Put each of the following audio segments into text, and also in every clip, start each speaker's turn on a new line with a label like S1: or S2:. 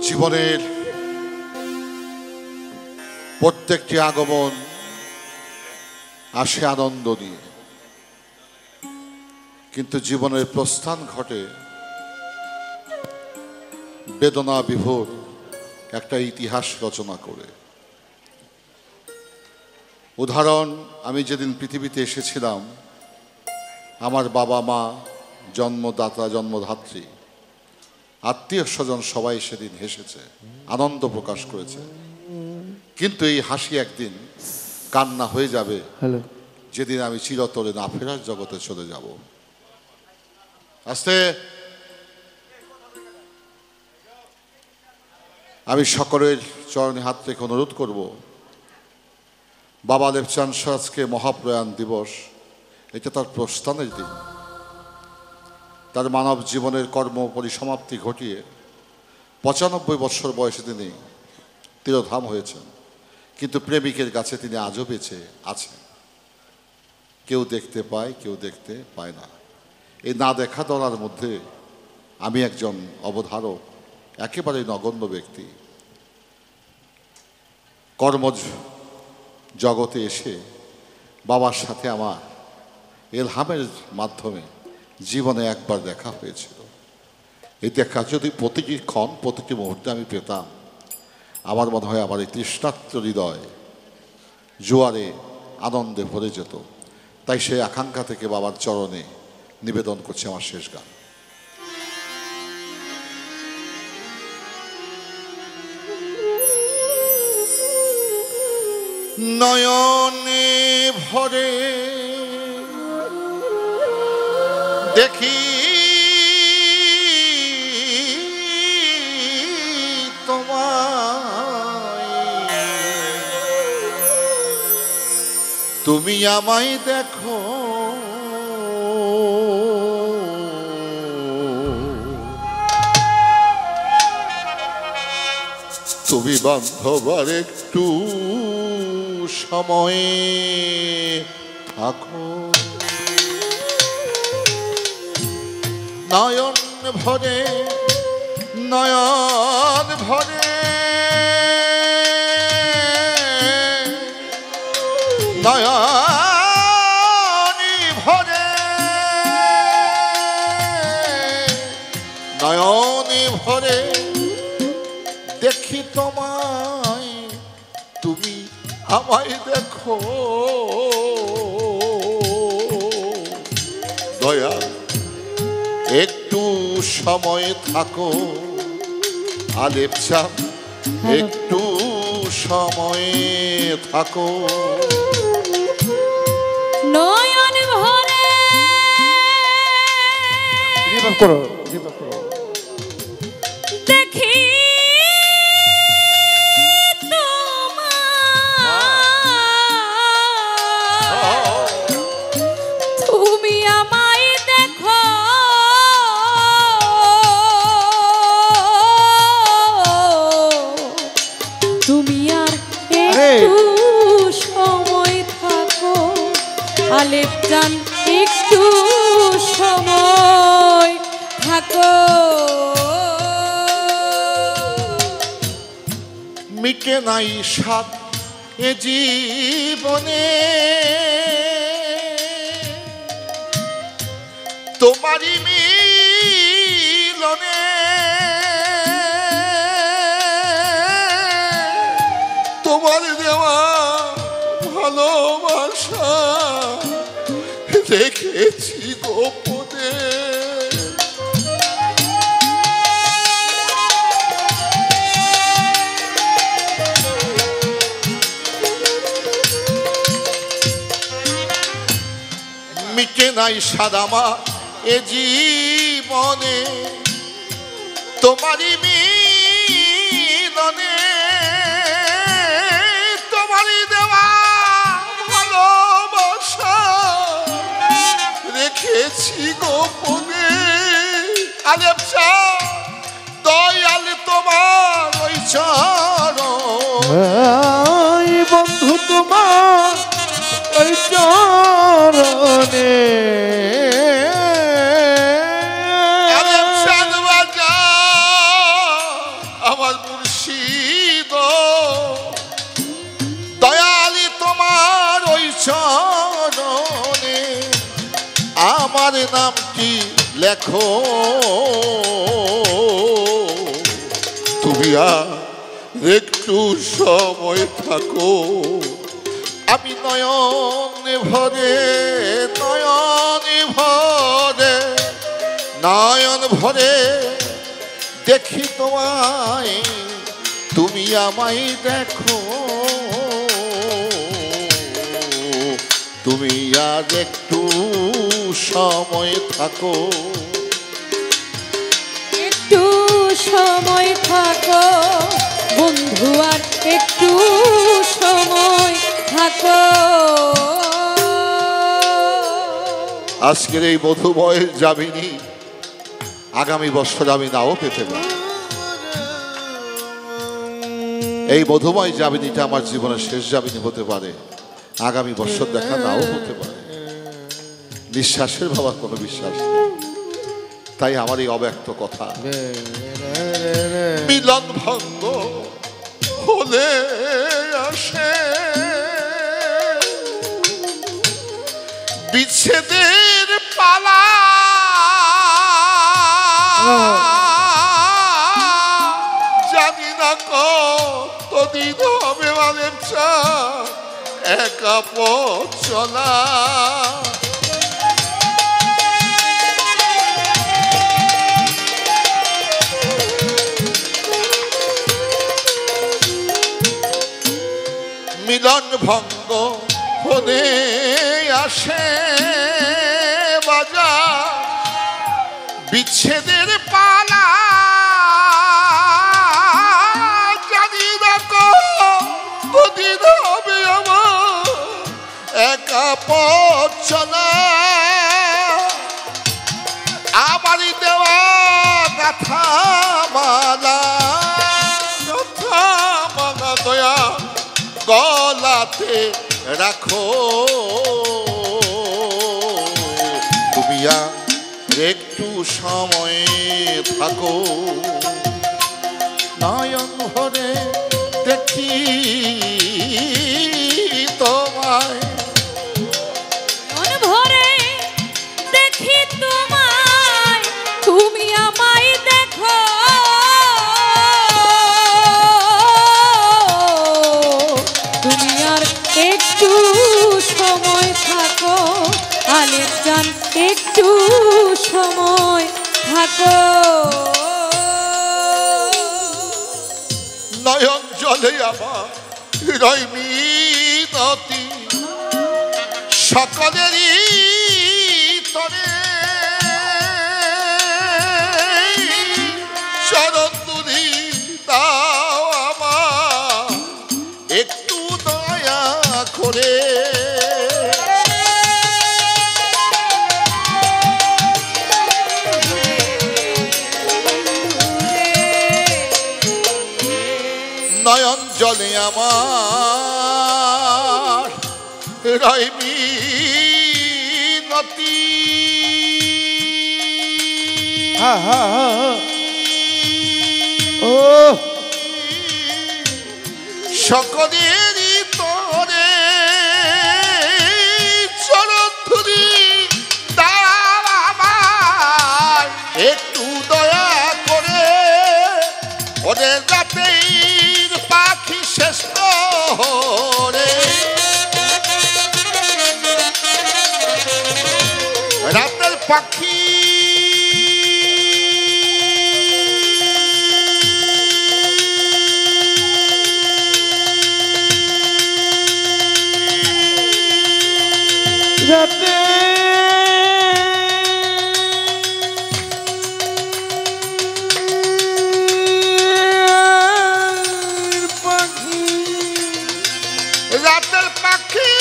S1: জীবনের প্রত্যেকটি আগমন আসে আনন্দ নিয়ে, কিন্তু জীবনের প্রস্থান ঘটে বেদনা বিভোর একটা ইতিহাস রচনা করে। উদাহরণ, আমি যেদিন পৃথিবীতে এসেছিলাম, আমার বাবা মা, জন্মদাতা জন্মধাত্রী, আত্মীয় স্বজন সবাই সেদিন হেসেছে, আনন্দ প্রকাশ করেছে। কিন্তু এই হাসি একদিন কান্না হয়ে যাবে যেদিন আমি চিরতরে না ফেরার জগতে চলে যাব। আস্তে আমি সকলের চরণে হাত রেখে অনুরোধ করব, বাবা লেপচাঁদ শাহ আজকে মহাপ্রয়াণ দিবস, এটা তার প্রস্থানের দিন। তার মানব জীবনের কর্ম পরিসমাপ্তি ঘটিয়ে ৯৫ বছর বয়সে তিনি তিরোধাম হয়েছেন, কিন্তু প্রেমিকের কাছে তিনি আজও বেঁচে আছেন। কেউ দেখতে পায়, কেউ দেখতে পায় না। এই না দেখা দলার মধ্যে আমি একজন অবধারক, একেবারে নগণ্য ব্যক্তি। কর্ম জগতে এসে বাবার সাথে আমার এলহামের মাধ্যমে জীবনে একবার দেখা হয়েছিল। এই দেখা যদি প্রতিটি ক্ষণ প্রতিটি মুহূর্তে আমি পেতাম, আমার মনে হয় আমার এই তৃষ্ণার্ত হৃদয় জোয়ারে আনন্দে ভরে যেত। তাই সেই আকাঙ্ক্ষা থেকে বাবার চরণে নিবেদন করছে আমার শেষ গান। নয়নে ভরে দেখি তোমায়, তুমি আমায় দেখো, তুমি বান্ধবার একটু সময়ে থাকো। নয়ন ভরে নয়ন ভরে নয়নি ভরে নয়নি ভরে দেখি তোমায়, তুমি আমায় দেখো। দয়া একটু সময় থাকো, আলেপচাঁদ একটু সময় থাকো।
S2: নয়ন ভরে দেখি তুমি আমায় দেখো, তুমি আর একটু সময় থাকো, আলেপচাঁদ একটু সময় থাকো।
S1: মিটে নাই স্বাদ এ জীবনে, তোমারই মিলনে, তোমার দেওয়া ভালোবাসা রেখেছি গোপনে। মিটে নাই সাদামা এ জীবনে, তোমারই মিলনে, তোমারই দেওয়া ভালোবাসা রেখেছি গোপনে। আলেপচাঁদ দয়াল তোমার ওই চরণ,
S3: বন্ধু তোমার ওই চরণে
S1: নামটি লেখো, তুমি আর একটু সময় থাকো। আমি নয়ন ভরে দেখি তোমায়, তুমি আমায় দেখো, তুমি আর একটু সময় থাকো।
S2: একটু সময় থাকো বন্ধু, আর একটু সময় থাকো।
S1: আজকের এই মধুময় যাবিনি আগামী বছর আমি নাও পেতে পারি। এই মধুময় যাবিনিটা আমার জীবনের শেষ যাবিনি হতে পারে, আগামী বছর দেখা নাও হতে পারে। নিঃশ্বাসের বাবার কোনো বিশ্বাস নেই, তাই আমার এই অব্যক্ত কথা। মিলন ভঙ্গ হলে আসে বিচ্ছেদের পালা, জানি না কতদিন হবে মানের চা একা পথ চলা। মিলন ভঙ্গ হলে আসে বাজার বিচ্ছেদের পালা, জানি না কতদিন হবে আমার একা পথ চলা। আমারই দেওয়া গাথা মালা দয়া গলাতে রাখো, তুমি আর একটু সময় থাকো। নয়ন ভরে দেখি তোমায়,
S2: মন ভরে দেখি তোমায়, তুমি আমায় দেখো, তুমি আর একটু সময় থাকো, আলেপ জান একটু সময় থাকো।
S1: নয়ন জলে আমার হৃদয় মিনতি, সকলেরই তরে চরণ দুলি দাও আমার একটু দয়া করে। নয়ন জলে আমার হৃদয় মিনতি,
S3: ও
S1: সকলেরই তরে চরণ ধুলি দাও আমার একটু দয়া করে। ওদের রাতের পাখি শেষ করে, রাতের পাখি
S3: রাতে পাখি,
S1: রাতের পাখি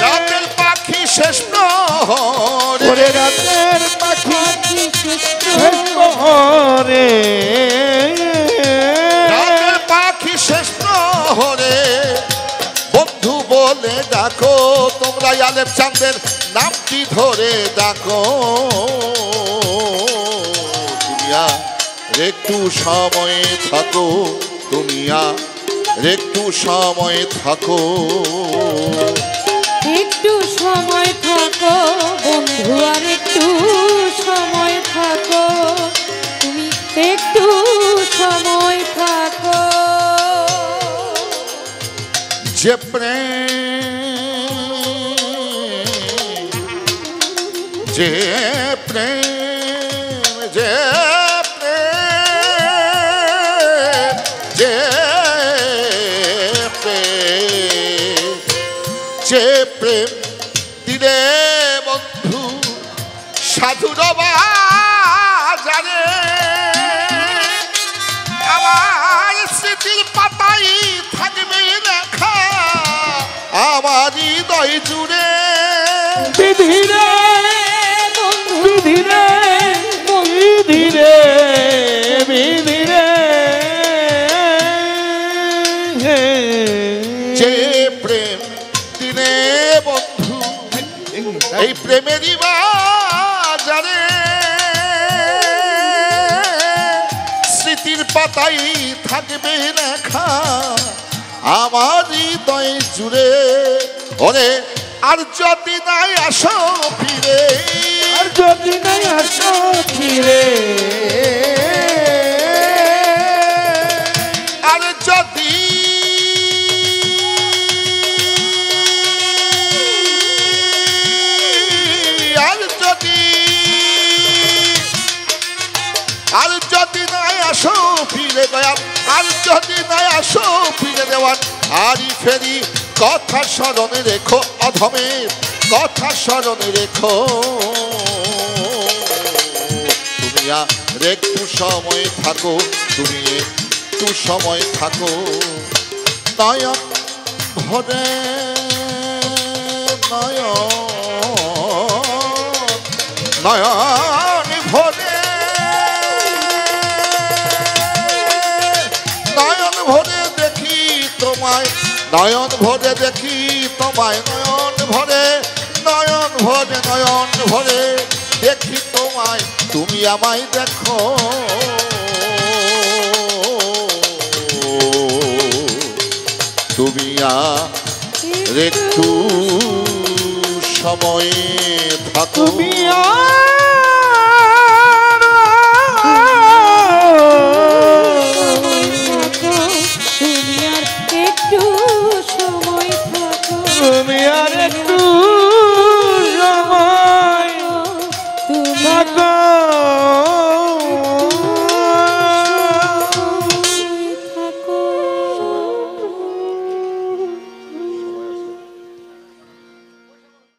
S3: রাতের পাখি
S1: শেষ প্রহরে,
S3: ওরে রাতের পাখি শেষ প্রহরে,
S1: রাতের পাখি শেষ প্রহরে বলে ডাকো, তোমরা আলেপ চাঁদের নামটি ধরে ডাকো। তুমি আর একটু সময় থাকো, তুমি আর একটু সময় থাকো।
S2: একটু সময় থাকো বন্ধু, আর একটু সময় থাকো, তুমি একটু সময় থাকো।
S1: যে প্রেম, যে প্রেম, যে প্রেম, যে প্রেম, যে প্রেম দিলে বন্ধু সাধুর বাজারে, আমার স্মৃতির পাতাই থাকবে লেখা আমার হৃদয় জুড়ে।
S3: বিধিরে
S2: বন্ধু
S3: বিধিরে বিধিরে বিধিরে
S1: যে প্রেম দিলে বন্ধু এই প্রেমেরই বাজারে, স্মৃতির পাতাই থাকবে লেখা আমার হৃদয় জুড়ে। ওরে আর যদি নাই আসো ফিরে,
S3: আর যদি নাই আসো ফিরে,
S1: আর যদি আর যদি নাই আসো ফিরে দয়াল, আর যদি নাই আসো ফিরে দেওয়ান, আরই ফেরি কথা স্মরণে রেখো, অধমের কথা স্মরণে রেখো। তুমি আর একটু সময় থাকো, তুমি একটু সময় থাকো। নয়ন ভরে নয়ন নয়ন ভরে, নয়ন ভরে দেখি তোমায়, নয়ন ভরে দেখি তোমায়, নয়ন ভরে, নয়ন ভরে, নয়ন ভরে দেখি তোমায়, তুমি আমায় দেখো। তুমি আর একটু সময় থাকো,
S3: তুমি
S2: তুমি আর একটু সময় থাকো,
S3: তুমি আর একটু সময়
S2: তুমি
S3: থাকো।